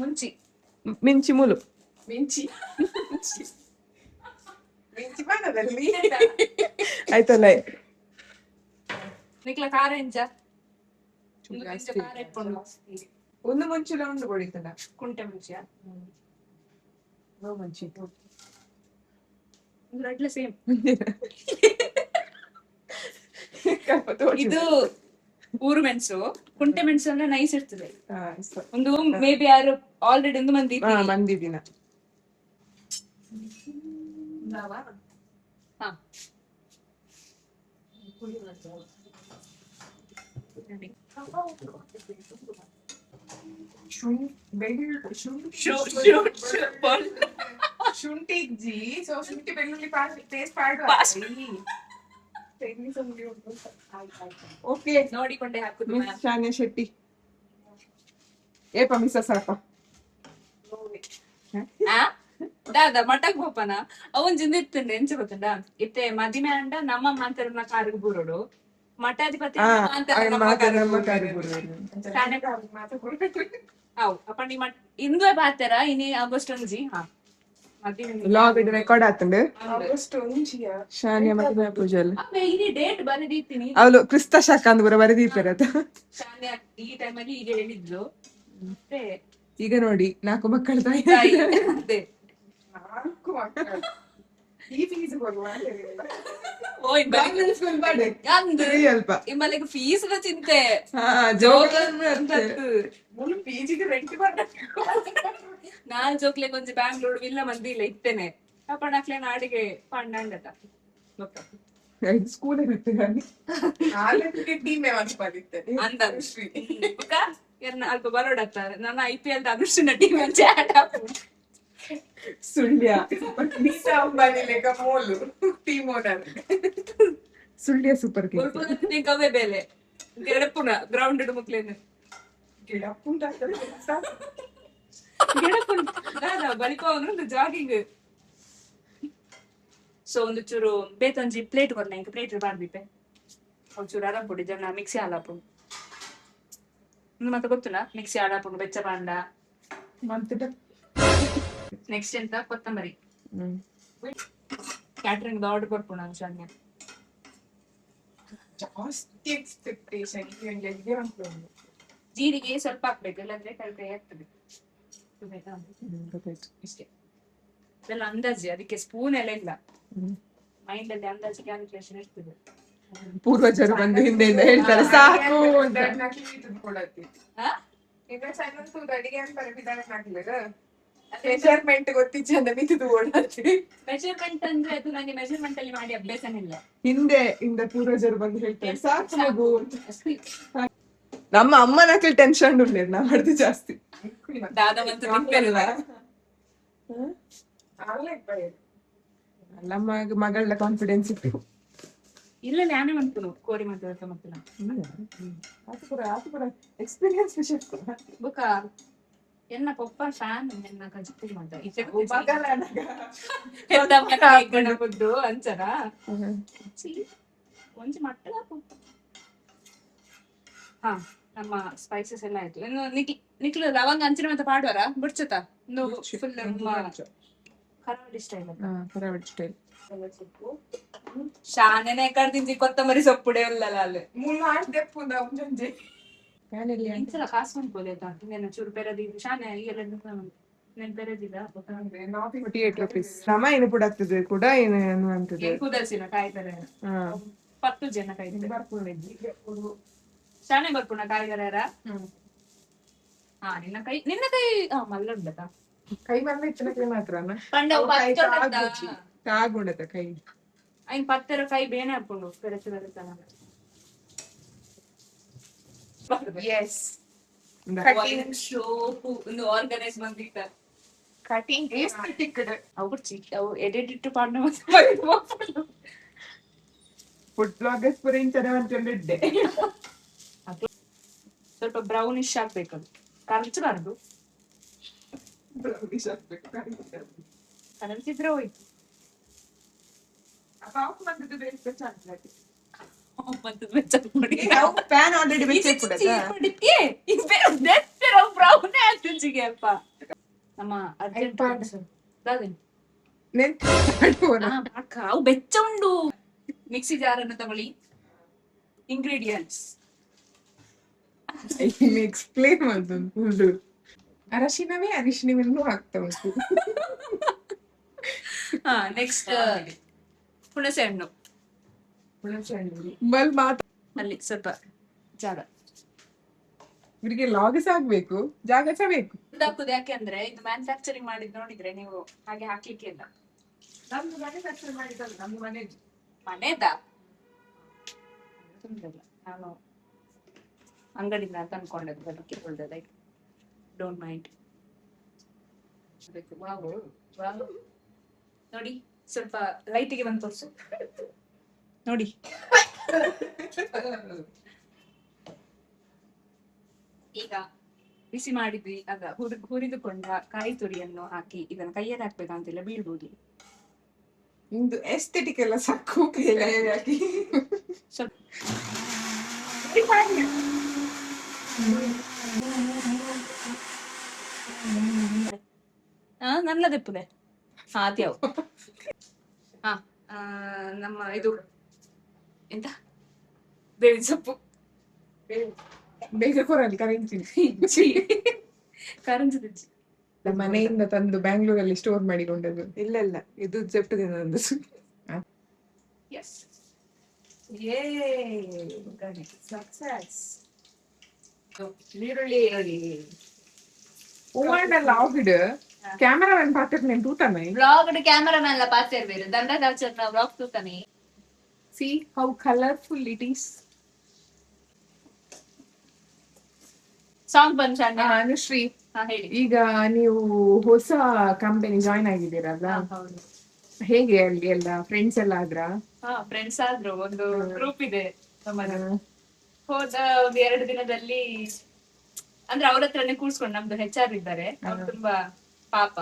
ಮುಂಚಿ ಮಿಂಚಿ ಮುಲು ಮಿಂಚಿ ಮಿಂಚಿ ಬಾಣದಲ್ಲಿ ಆಯ್ತಲ್ಲ ನಿಕ್ಲ ಖಾರ ಎಂಚ ಖಾರ ಇಟ್ಕೊಂಡು ಒಂದು ಮುಂಚಿಲ ಉಂಡು ಕೊಡಿತಲ್ಲ ಕುಂಟೆ ಮುಂಚಿಯ ಮುಂಚಿ ಅಡ್ಲ ಸೇಮ್ ಇದು ಊರು ಮೆಣಸು ಕುಂಟೆ ಮೆಣಸು ಅಂದ್ರೆ ನೈಸ್ ಇರ್ತದೆ ಒಂದು ಮೇ ಬಿ ಯಾರು ಆಲ್ರೆಡಿ ಒಂದು ಮಂದಿ ಬಂದಿದ್ದೀನ ಹಾ ಶುಂಠಿ ಇಜ್ಜಿ ಸೊ ಶುಂಠಿ ಬೆಳ್ಳುಳ್ಳಿ ಟೇಸ್ಟ್ ಪಾಡು ಓಕೆ ನೋಡಿಕೊಂಡೆ ಹಾಕುದು ಮಿಸ್ ಶಾನ್ಯ ಶೆಟ್ಟಿ ಏಪ ಮಿಸ್ ಸಾಪ ದಾದ ಮಟಕ್ ಹೋಪನ ಅವನ್ ಜಿಂದಿರ್ತಂಡೆ ಎಂಚ ಗೊತ್ತಂಡ ಇತ್ತೆ ಮದಿಮೆ ಅಂಡ ನಮ್ಮ ಮಾಂತರನ ಕಾರಿಗೆ ಬೂರೋಡು ಮಠಾಧಿಪತಿ ಅವು ಅಪ್ಪಂಡಿ ಇಂದು ಬಾತಾರ ಇನಿ ಆಗಸ್ಟ್ ಒಂಜಿ ಲಾಗ್ ಇದು ರೆಕಾರ್ಡ್ ಆತಂಡು ಆಗಸ್ಟ್ ಒಂಜಿಯ ಶಾನ್ಯ ಮತ್ತೆ ಪೂಜೆಲ್ ಇನಿ ಡೇಟ್ ಬರೆದಿತ್ತೀನಿ ಅವಳು ಕ್ರಿಸ್ತ ಶಾಖ ಅಂದ್ ಬರ ಬರೆದಿರ್ತಾರೆ ಅದು ಶಾನ್ಯ ಈ ಟೈಮಲ್ಲಿ ಈಗ ಹೇಳಿದ್ಲು ಮತ್ತೆ ಈಗ ನೋಡಿ 4 ಮಕ್ಕಳ ತಾಯಿ ಅದೇ 4 ಮಕ್ಕಳು ಈ ಫೀಸ್ ಕೊಡುವ ಓಯ್ ಅಲ್ಪ ಇಮ್ಮಲ್ಲಿಗೆ ಫೀಸ್ ಚಿಂತೆ ಮುಳು ಪಿಜಿಗೆ ರೆಂಟ್ ನಾನ್ ಜೋಕ್ಲೆ ಕೊಂಚ ಬ್ಯಾಂಗ್ಳೂರ್ ವಿಲ್ಲ ಮಂದಿ ಇಲ್ಲ ಇತ್ತೇನೆ ಪಣಕ್ಲೆ ನಾಡಿಗೆ ಪಂಡಂಡತ ಸ್ಕೂಲ್ ಟೀಮೇ ಬಂದಿತ್ತೆ ಅಂತ ಅಲ್ಪ ಬರೋಡತ್ತಾರೆ ನನ್ನ IPL ಅನುಷ್ಠಿನ ಟೀಮ್ ಸುಳ್ಯ ಲೇಕ ಮೋಲು ಟೀಮ್ ಓನರ್ ಸುಳ್ಯ ಸೂಪರ್ ಕವೆ ಬೇಲೆ ಗೆಡಪುನ ಗ್ರೌಂಡ್ ಮುಕ್ಲೇನು ಗಿಡಪ್ಪುಂಟ ಬಳಿಕ ಒಂದು ಜಾಗಿಂಗ್ ಸೊ ಒಂದು ಚೂರು ಬೇತೊಂಜಿ ಪ್ಲೇಟ್ ಕೊಡ್ನ ಇಂಕ ಪ್ಲೇಟ್ ಬಾರ್ದಿಪ್ಪೆ ಒಂಚೂರು ಅರಪುಡಿ ಜನ ಮಿಕ್ಸಿ ಹಾಲಾಪು ಮತ್ತೆ ಗೊತ್ತುನಾ ಮಿಕ್ಸಿ ಹಾಲಾಪುಂಡು ಬೆಚ್ಚ ಬಾಂಡ ನೆಕ್ಸ್ಟ್ ಎಂತ ಕೊತ್ತಂಬರಿ ಕ್ಯಾಟ್ರಿಂಗ್ ಆರ್ಡರ್ ಕೊಡ್ಪು ನಾನು ಶಾನ್ಯ ಜಾಸ್ತಿ ಎಕ್ಸ್ಪೆಕ್ಟೇಷನ್ ಜೀರಿಗೆ ಸ್ವಲ್ಪ ಹಾಕ್ಬೇಕು ಇಲ್ಲಾಂದ್ರೆ ಕೈ ಆಗ್ತದೆ ಇಷ್ಟೇ ಇದೆಲ್ಲ ಅಂದಾಜಿ ಅದಕ್ಕೆ ಸ್ಪೂನ್ ಎಲ್ಲ ಇಲ್ಲ ಮೈಂಡ್ ಅಲ್ಲಿ ಅಂದಾಜಿ ಕ್ಯಾಲ್ಕುಲೇಷನ್ ಇರ್ತದೆ ಪೂರ್ವಜರು ಬಂದು ಹಿಂದೆಯಿಂದ ಹೇಳ್ತಾರೆ ಸಾಕು ಅಡಿಗೆ ಮೆಜರ್ಮೆಂಟ್ ಗೊತ್ತಿಚ್ಚಂದ ಮಿತಿದು ಓಡಾಡ್ತಿ ಮೆಜರ್ಮೆಂಟ್ ಅಂದ್ರೆ ಅದು ನನಗೆ ಮೆಜರ್ಮೆಂಟ್ ಅಲ್ಲಿ ಮಾಡಿ ಅಭ್ಯಾಸನೇ ಇಲ್ಲ ಹಿಂದೆ ಪೂರ್ವಜರು ಬಂದು ಹೇಳ್ತಾರೆ ಸಾಕು ಮಗು ನಮ್ಮ ಅಮ್ಮನಕ್ಕೆ ಟೆನ್ಷನ್ ಉಳ್ಳೇದು ನಾ ಮಾಡಿದ್ದು ಜಾಸ್ತಿ ದಾದ ಮತ್ತು ತಿಪ್ಪೆಲ್ಲ ನಮ್ಮ ಮಗಳ ಕಾನ್ಫಿಡೆನ್ಸ್ ಇತ್ತು ಇಲ್ಲ ನಾನೇ ಮಾಡ್ತೀನಿ ಕೋರಿ ಮಾತಾಡ್ತಾ ಮಕ್ಕಳ ಎಕ್ಸ್ಪೀರಿಯನ್ಸ್ ವಿಷಯ ಬುಕ್ಕ ಎನ್ನ ಪಪ್ಪ ಫ್ಯಾನ್ ಎನ್ನ ಕಜಿತಿ ಮಾಡ್ದ ಗಣಪದ್ದು ಅಂಚರ ಒಂಚ ಮಟ್ಟದ ಹಾ ನಮ್ಮ ಸ್ಪೈಸಸ್ ಎಲ್ಲ ಆಯ್ತು ಇನ್ನು ನಿಕ್ಲು ಲವಂಗ ಅಂಚಿನ ಮತ್ತೆ ಪಾಡುವಾರ ಬಿಡ್ಚತ ಒಂದು ಫುಲ್ ಕರಾವಳಿ ಸ್ಟೈಲ್ ಕರಾವಳಿ ಸ್ಟೈಲ್ ಶಾನೆನೆ ಕಡ್ದಿಂಜಿ ಕೊತ್ತಂಬರಿ ಸೊಪ್ಪುಡೆ ಉಳ್ಳಲ್ಲ ಅಲ್ಲಿ ಇಂಚಲ ಕಾಸು ಅನ್ಕೋಲಿ ಆಯ್ತಾ ಇನ್ನೇನು ಚೂರು ಪೆರದಿದ್ದು ಶಾನೆ ಈಗೆಲ್ಲ నేను పెరదిಲ್ಲ 48 ರೂಪೀಸ್ ಶ್ರಮ ಏನು ಪುಡಾಗ್ತದೆ ಕೂಡ ಏನು ಅಂತದೆ ಏನು ಕುದಲ್ಸಿನ ಕಾಯ್ತಾರೆ 10 ಜನ ಕಾಯ್ತಾರೆ ಶಾನೆ ಬರ್ಪುಣ ಕಾಯ್ಗರಾರ ಹಾ ನಿನ್ನ ಕೈ ಮಲ್ಲ ಉಂಡತಾ ಕೈ ಮಲ್ಲ ಇತ್ತಿನ ಕೈ ಮಾತ್ರನ ಕಾಗುಂಡತ ಕೈ ಐನ್ ಪತ್ತರ ಕೈ ಬೇನೆ ಹಾಕೊಂಡು ಪೆರಚು ಬರುತ್ತಾನ yes cutting show ಒಂದು ಆರ್ಗನೈಸ್ ಬಂದಿತ್ತ cutting is ticked ಅವರು ಅವು ಎಡಿಟ್ ಇಟ್ಟು ಪಾಡ್ನ ಫುಡ್ ಬ್ಲಾಗರ್ಸ್ ಪುರ ಇಂಚನೆ ಅನ್ಕೊಂಡಿದ್ದೆ ಸ್ವಲ್ಪ ಬ್ರೌನಿಶ್ ಆಗ್ಬೇಕು ಕರ್ಚಬಾರ್ದು ಬ್ರೌನಿಶ್ ಆಗ್ಬೇಕು ಕರಚಿದ್ರೆ ಹೋಯ್ತು ಅಪ್ಪ ಆಫ್ ಮಾಡಿದ್ದು ಬೇರೆ ಚಾನ್ಸ್ ಮತ್ತೆ ಬೆಚ್ಚ ನೋಡಿ ಪ್ಯಾನ್ ಆಲ್ರೆಡಿ ಬೆಚ್ಚಿಟ್ಬಿಡದ ಬ್ರೌನ್ ಆಯ್ತುಜಿಗೆ ಅಪ್ಪ ನಮ್ಮ ಅರ್ಜೆಂಟ್ ಅವು ಬೆಚ್ಚ ಉಂಡು ಮಿಕ್ಸಿ ಜಾರ್ ಅನ್ನು ತಗೊಳ್ಳಿ ಇಂಗ್ರೀಡಿಯೆಂಟ್ಸ್ ಎಕ್ಸ್ಪ್ಲೇನ್ ಮಾಡ್ದು ಅರಶಿನವೇ ಅರಿಶಿನವನ್ನು ಹಾಕ್ತಾ ಉಂಟು. ಹಾ ನೆಕ್ಸ್ಟ್ ಹುಣಸೆ ಹಣ್ಣು ಬಲ್ ಮಾತ ಅಲ್ಲಿ ಸ್ವಲ್ಪ ಜಾಗ ಇವರಿಗೆ ಲಾಗಸ್ ಆಗ್ಬೇಕು, ಜಾಗ ಸಹ ಬೇಕು. ಹಾಕುದು ಯಾಕೆ ಅಂದ್ರೆ ಇದು ಮ್ಯಾನುಫ್ಯಾಕ್ಚರಿಂಗ್ ಮಾಡಿದ್ ನೋಡಿದ್ರೆ ನೀವು ಹಾಗೆ ಹಾಕ್ಲಿಕ್ಕೆ ಇಲ್ಲ. ನಮ್ದು ಮ್ಯಾನುಫ್ಯಾಕ್ಚರ್ ಮಾಡಿದ್ದಲ್ಲ, ನಮ್ಮ ಮನೆದು. ಮನೆದ ತುಂಬಿಲ್ಲ, ನಾನು ಅಂಗಡಿನ ತಂದ್ಕೊಂಡದ್ದು ಅದಕ್ಕೆ ಒಳ್ಳೆದ. Don't mind. ನೋಡಿ ಸ್ವಲ್ಪ ಲೈಟಿಗೆ ಬಂದು ತೋರಿಸು ನೋಡಿ. ಈಗ ಬಿಸಿ ಮಾಡಿದ್ವಿ ಅದ ಹುರಿದುಕೊಂಡ ಕಾಯಿ ತುರಿಯನ್ನು ಹಾಕಿ ಇದನ್ನ ಕೈಯಲ್ಲಿ ಹಾಕ್ಬೇಕಂತಿಲ್ಲ, ಬೀಳ್ಬೋದು. ನಿಮ್ದು ಎಸ್ಥೆಟಿಕ್ ಎಲ್ಲ ಸಾಕು, ಕೈಯಲ್ಲಿ ಹಾಕಿ ಸ್ವಲ್ಪ ನಲ್ಲದೆಪ್ಪುದೆ ಅದ್ಯಾವು ನಮ್ಮ ಇದು ಎಂತ ಬೇವಿನ ಸೊಪ್ಪು ಬೇಗ ಕೊರಲ್ಲಿ ಕರೆಂತೀನಿ ಕಾರಂಜಿ ಮನೆಯಿಂದ ತಂದು ಬ್ಯಾಂಗ್ಳೂರಲ್ಲಿ ಸ್ಟೋರ್ ಮಾಡಿಕೊಂಡದ್ದು. ಇಲ್ಲ ಇಲ್ಲ, ಇದು ಜೆಪ್ಟದಿಂದ ತಂದು. Yes success. ಈರುಳ್ಳಿ ಹೂವಣ್ಣೆಲ್ಲ ಆಫಿಡ್ ಕ್ಯಾಮರಾಮನ್ ಪಾತ್ರ ತೂತಾನೆ. ಬ್ಲಾಗ್ ಕ್ಯಾಮರಾಮನ್ ಎಲ್ಲ ಪಾತಿರ್ಬೇರು ದಂಡ ಬ್ಲಾಗ್ ತೂತಾನೆ. See how colourful it is. Song ಬಂದ್ ಅನುಶ್ರೀ, ಹೇಳಿ. ಈಗ ನೀವು ಹೊಸ ಕಂಪನಿ ಜಾಯ್ನ್ ಆಗಿದ್ದೀರಲ್ಲ, ಹೇಗೆ ಅಲ್ಲಿ ಎಲ್ಲ ಫ್ರೆಂಡ್ಸ್ ಎಲ್ಲ ಆದ್ರ? ಫ್ರೆಂಡ್ಸ್ ಆದ್ರು, ಒಂದು ಗ್ರೂಪ್ ಇದೆ ನಮ್ಮದು. ಹೋದ ಒಂದು 2 ದಿನದಲ್ಲಿ ಅಂದ್ರೆ ಅವ್ರ ಹತ್ರನೇ ಕೂರ್ಸ್ಕೊಂಡು, ನಮ್ದು HR ಇದ್ದಾರೆ, ಅವ್ರು ತುಂಬಾ ಪಾಪ.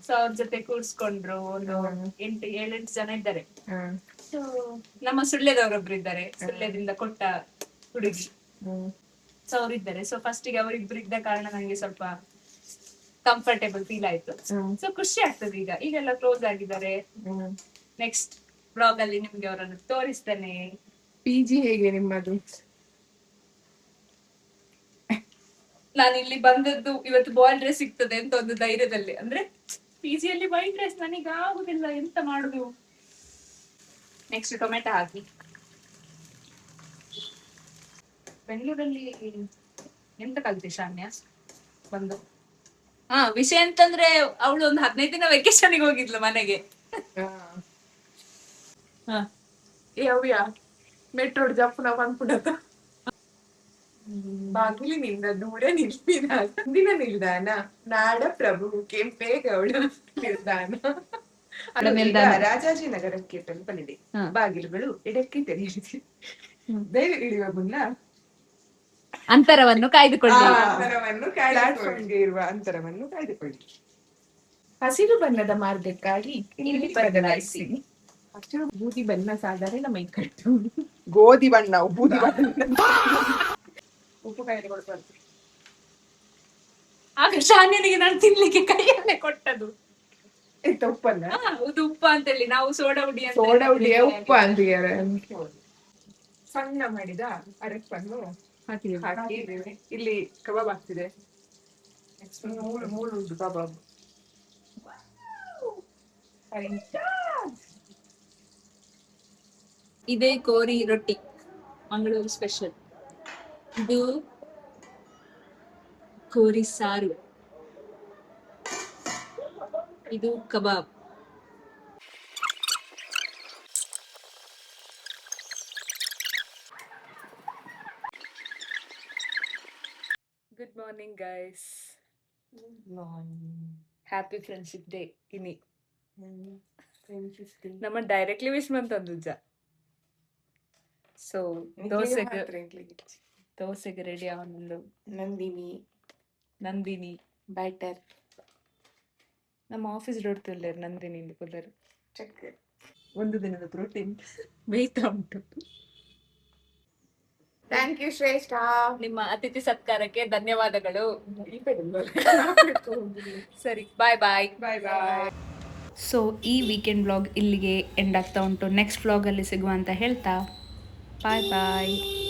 ಸೊ ಅವ್ರ ಜೊತೆ ಕೂರ್ಸ್ಕೊಂಡ್ರು. ಒಂದು 7-8 ಜನ ಇದ್ದಾರೆ. ಸೊ ನಮ್ಮ ಸುಳ್ಯದವರೊಬ್ರು ಇದ್ದಾರೆ, ಸುಳ್ಯದಿಂದ ಕೊಟ್ಟ ಹುಡುಗಿ. ಸೊ ಅವ್ರಿದ್ದಾರೆ. ಸೊ ಫಸ್ಟಿಗೆ ಅವರಿಬ್ರು ಇದ್ದ ಕಾರಣ ನಂಗೆ ಸ್ವಲ್ಪ ಕಂಫರ್ಟೇಬಲ್ ಫೀಲ್ ಆಯ್ತು. ಸೊ ಖುಷಿ ಆಗ್ತದೆ. ಈಗೆಲ್ಲ ಕ್ಲೋಸ್ ಆಗಿದ್ದಾರೆ. ನೆಕ್ಸ್ಟ್ ಬ್ಲಾಗ್ ಅಲ್ಲಿ ನಿಮ್ಗೆ ಅವರನ್ನು ತೋರಿಸ್ತೇನೆ. PG ಹೇಗೆ ನಿಮ್ಮದು? ನಾನು ಇಲ್ಲಿ ಬಂದದ್ದು ಇವತ್ತು ಬಾಯ್ಲ್ಡ್ ರೈಸ್ ಸಿಗ್ತದೆ ಅಂತ ಒಂದು ಧೈರ್ಯದಲ್ಲಿ. ಅಂದ್ರೆ PG ಅಲ್ಲಿ ವೈಟ್ ರೈಸ್ ನನಗೆ ಆಗುದಿಲ್ಲ, ಎಂತ ಮಾಡುದು. ನೆಕ್ಸ್ಟ್ ಟೊಮೆಟೊ ಹಾಕಿ. ಬೆಂಗಳೂರಲ್ಲಿ ಎಂತ ಕಲ್ತಿ ಶಾನ್ಯ ಬಂದು? ವಿಷಯ ಅಂತಂದ್ರೆ ಅವಳು ಒಂದು 15 ದಿನ ವೆಕೇಶನ್ಗೆ ಹೋಗಿದ್ಲು ಮನೆಗೆ. ಯಾವ್ಯಾ ಮೆಟ್ರೋ ಜಪ್ಪುನ ಬಂದ್ಬಿಡತ್ತ ಬಾಗಿಲಿನಿಂದ ದೂರ ನಿಲ್ಪಿನ ನಿಲ್ದಾಣ ನಾಡ ಪ್ರಭು ಕೆಂಪೇಗೌಡ ನಿಲ್ದಾಣ. ರಾಜಾಜಿನಗರಕ್ಕೆ ತಲುಪಲಿದೆ. ಬಾಗಿಲುಗಳು ಎಡಕ್ಕೆ ತೆರೆಯಲಿದೆ. ಬೇಗ ಇಳಿಯುವ ಮುನ್ನ ಅಂತರವನ್ನು ಕಾಯ್ದುಕೊಳ್ಳಿ. ಇರುವ ಅಂತರವನ್ನು ಕಾಯ್ದುಕೊಳ್ಳಿ. ಹಸಿರು ಬಣ್ಣದ ಮಾರ್ಗಕ್ಕಾಗಿ ಇಲ್ಲಿ ಬದಲಾಯಿಸಿ. ಹಸಿರು ಬೂದಿ ಬಣ್ಣ ಸಾಧಾರಣ ಮೈಕಟ್ಟು. ಗೋಧಿ ಬಣ್ಣ ಬೂದಿ ಬಣ್ಣ. ಉಪ್ಪು ಕೈಯಲ್ಲಿ ಕೊಡ್ಬಾರ್ದು. ಆಗ ಶಾನ್ಯನಿಗೆ ನಾನು ತಿನ್ಲಿಕ್ಕೆ ಕೈಯಲ್ಲೇ ಕೊಟ್ಟದು. ಎಂತ ಉಪ್ಪಲ್ಲ? ಇದು ಉಪ್ಪ ಅಂತೇಳಿ ನಾವು ಸೋಡಾ ಹುಡಿ ಉಪ್ಪ ಅಂತೀಯಾರ. ಸಣ್ಣ ಮಾಡಿದ ಅರಪ್ಪನ್ನು ಹಾಕಿ ಇಲ್ಲಿ ಕಬಾಬ್ ಆಗ್ತಿದೆ. ಮೂರು ಕಬಾಬ್. ಇದೇ ಕೋರಿ ರೊಟ್ಟಿ, ಮಂಗಳೂರು ಸ್ಪೆಷಲ್. ಇದು ಕೋರಿ ಸಾರು, ಇದು kebab. Good morning guys. Happy friendship day. ಇನಿ ನಮ್ಮ ಡೈರೆಕ್ಟ್ಲಿ ವಿಶ್ ಮಂತಂದುಜ. ಸೊ ದೋಸೆಗೆ ರೆಡಿ ಅವನೊಂದು ನಂದಿನಿ ಬ್ಯಾಟರ್. ನಮ್ಮ ಆಫೀಸ್ ಡೋಡ್ತಿಲ್ಲ ನಂದಿನಿ ಕುಲ್ಲರು. ಒಂದು ದಿನದ ಪ್ರೋಟೀನ್ ಬೇಯ್ತಾ ಉಂಟು. ಥ್ಯಾಂಕ್ ಯು ಶ್ರೇಷ್ಠ. ನಿಮ್ಮ ಅತಿಥಿ ಸತ್ಕಾರಕ್ಕೆ ಧನ್ಯವಾದಗಳು. ಸರಿ, ಬಾಯ್ ಬಾಯ್. ಬಾಯ್ ಬಾಯ್. ಸೊ ಈ ವೀಕೆಂಡ್ ವ್ಲಾಗ್ ಇಲ್ಲಿಗೆ ಎಂಡ್ ಆಗ್ತಾ ಉಂಟು. ನೆಕ್ಸ್ಟ್ ವ್ಲಾಗಲ್ಲಿ ಸಿಗುವ ಅಂತ ಹೇಳ್ತಾ ಬಾಯ್ ಬಾಯ್.